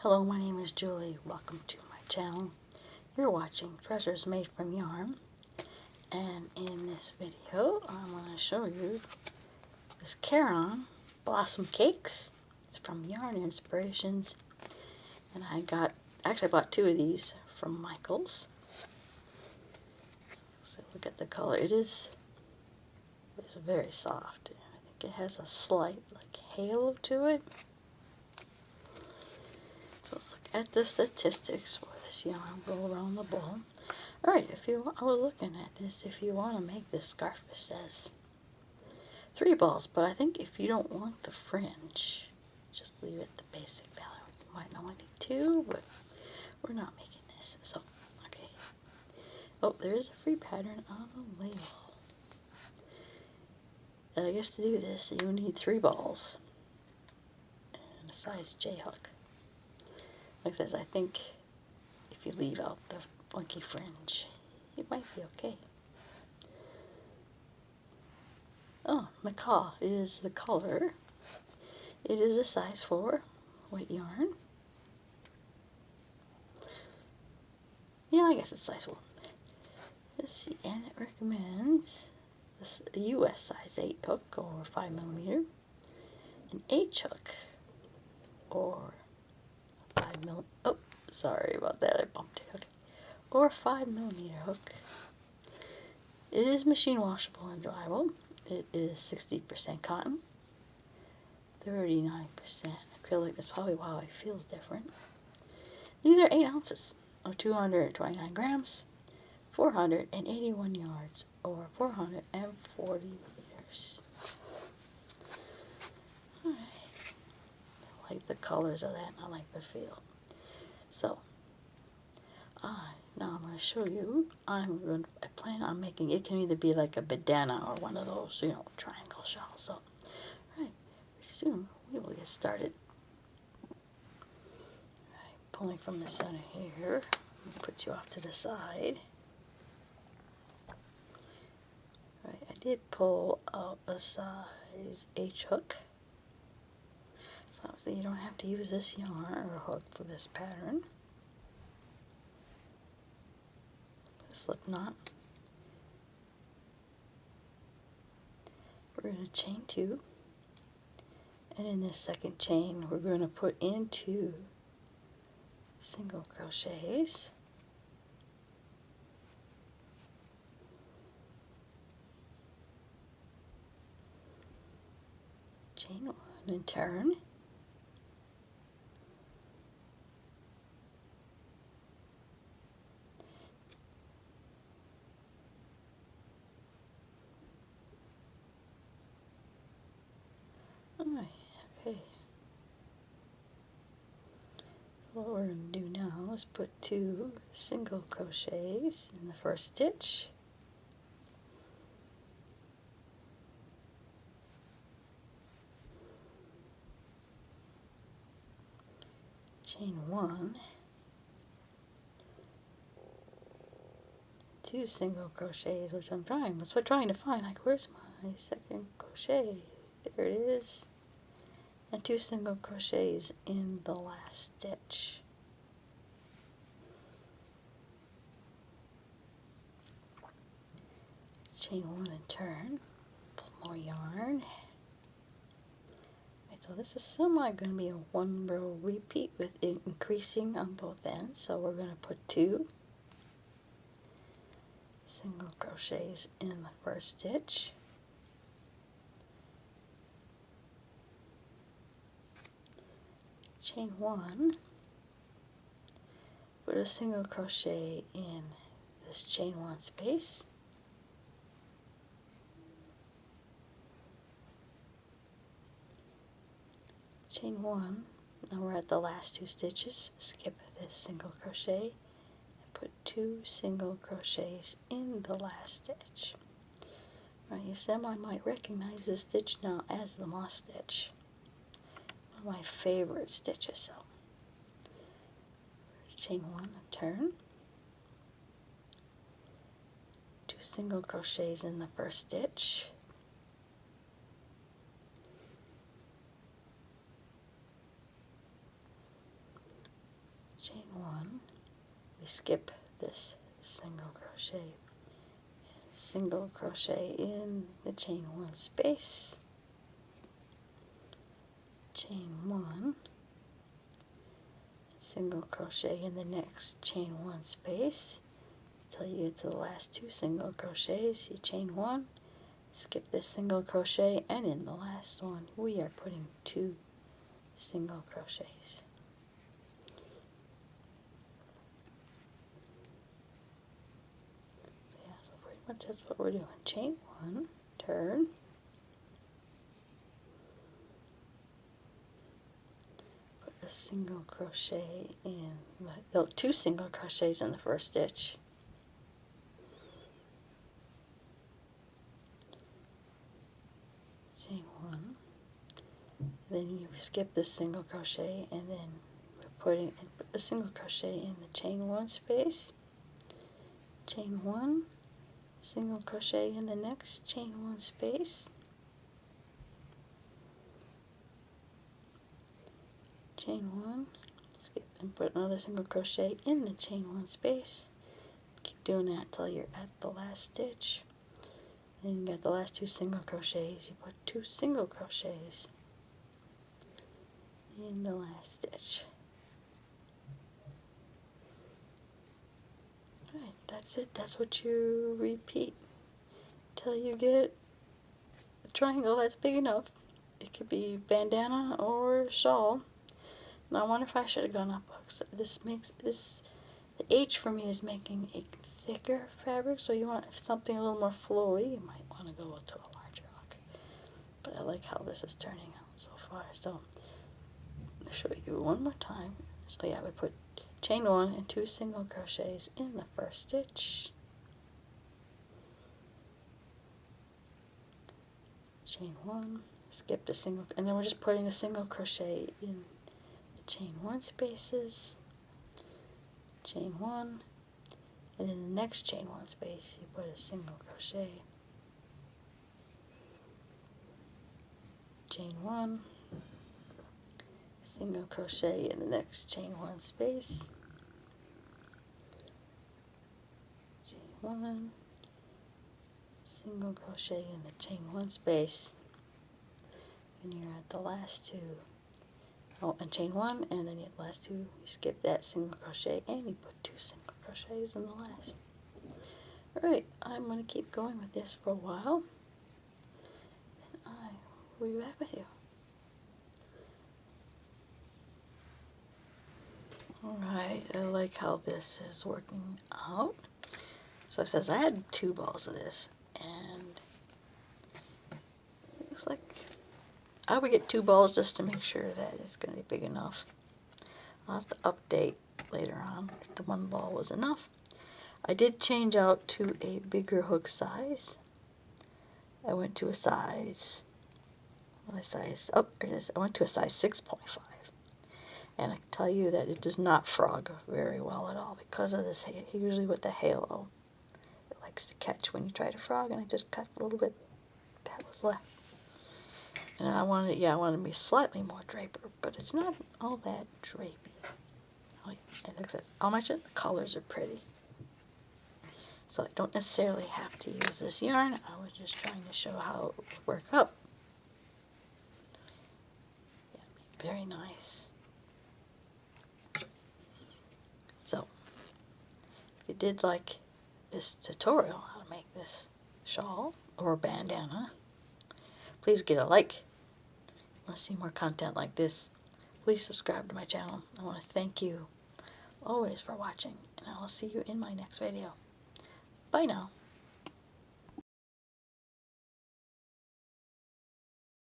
Hello, my name is Julie. Welcome to my channel. You're watching Treasures Made from Yarn, and in this video I'm going to show you this Caron Blossom Cakes. It's from Yarn Inspirations, and I bought two of these from Michael's. So look at the color. It's very soft. I think it has a slight halo to it. So let's look at the statistics for this yarn. Go around the ball. Alright, I was looking at this, if you want to make this scarf, it says 3 balls, but I think if you don't want the fringe, just leave it the basic value. You might only need 2, but we're not making this, so, okay. Oh, there is a free pattern on the label. I guess to do this, you need 3 balls and a size J hook. Like I says, I think if you leave out the funky fringe, it might be okay. Oh, macaw is the color. It is a size 4 white yarn. Yeah, I guess it's size 4. Let's see, and it recommends the US size 8 hook or 5mm, an H hook or 5mm. Oh, sorry about that, I bumped it. Okay, or a 5mm hook. It is machine washable and dryable. It is 60% cotton, 39% acrylic. That's probably why it feels different. These are 8 ounces, or 229 grams, 481 yards, or 440 meters. Alright. I like the colors of that, and I like the feel. So, now I'm going to show you. I plan on making it. Can either be like a bandana or one of those, triangle shawls. So, alright, pretty soon we will get started. Alright, pulling from the center here, put you off to the side. Alright, I did pull out a size H hook. So obviously you don't have to use this yarn or hook for this pattern. Slip knot. We're going to chain 2, and in this second chain we're going to put in 2 single crochets, chain 1 and turn, alright, okay. So what we're going to do now is put 2 single crochets in the first stitch, chain 1, 2 single crochets, which I'm trying to find, like, where's my second crochet? There it is. And 2 single crochets in the last stitch. Chain 1 and turn, pull more yarn. Right, so this is going to be a 1 row repeat with it increasing on both ends. So we're going to put 2 single crochets in the first stitch. Chain 1, put a single crochet in this chain 1 space, chain 1, now we're at the last 2 stitches, skip this single crochet and put 2 single crochets in the last stitch. Right, you semi might recognize this stitch now as the moss stitch. One of my favorite stitches. So chain 1 and turn, 2 single crochets in the first stitch, we skip this single crochet in the chain 1 space, chain 1, single crochet in the next chain 1 space until you get to the last 2 single crochets. You chain 1, skip this single crochet, and in the last one we are putting 2 single crochets. Yeah, so pretty much that's what we're doing. Chain 1, turn, put a single crochet in, no, 2 single crochets in the first stitch. Chain 1, then you skip this single crochet, and then we're putting a single crochet in the chain 1 space, chain 1, single crochet in the next chain 1 space, chain 1, skip and put another single crochet in the chain 1 space. Keep doing that till you're at the last stitch. Then you get the last 2 single crochets, you put 2 single crochets in the last stitch. Alright, that's it. That's what you repeat till you get a triangle that's big enough. It could be bandana or shawl. Now I wonder if I should have gone up hooks. This makes this, the H for me is making a thicker fabric, so you want something a little more flowy, you might want to go to a larger hook. But I like how this is turning out so far. So I'll show you one more time. So yeah, we put chain 1 and 2 single crochets in the first stitch, chain 1, skip the single, and then we're just putting a single crochet in the chain 1 spaces, chain 1, and in the next chain 1 space you put a single crochet, chain 1, single crochet in the next chain 1 space, chain 1, single crochet in the chain 1 space, and you're at the last 2. Oh, and chain 1, and then you the last 2, you skip that single crochet and you put 2 single crochets in the last. Alright, I'm going to keep going with this for a while, and I will be back with you. Alright, I like how this is working out. So it says I had 2 balls of this, and it looks like I would get 2 balls just to make sure that it's going to be big enough. I'll have to update later on if the 1 ball was enough. I did change out to a bigger hook size. I went to a size, I went to a size 6.5. And I can tell you that it does not frog very well at all because of this, usually with the halo. It likes to catch when you try to frog, and I just cut a little bit that was left. And I wanted to be slightly more draper, but it's not all that drapey. Oh, yeah. And it says, I'll mention the colors are pretty. So I don't necessarily have to use this yarn. I was just trying to show how it would work up. Yeah, it'd be very nice. So, if you did like this tutorial, how to make this shawl or bandana, please get a like. If you want to see more content like this, please subscribe to my channel. I want to thank you always for watching, and I will see you in my next video. Bye now.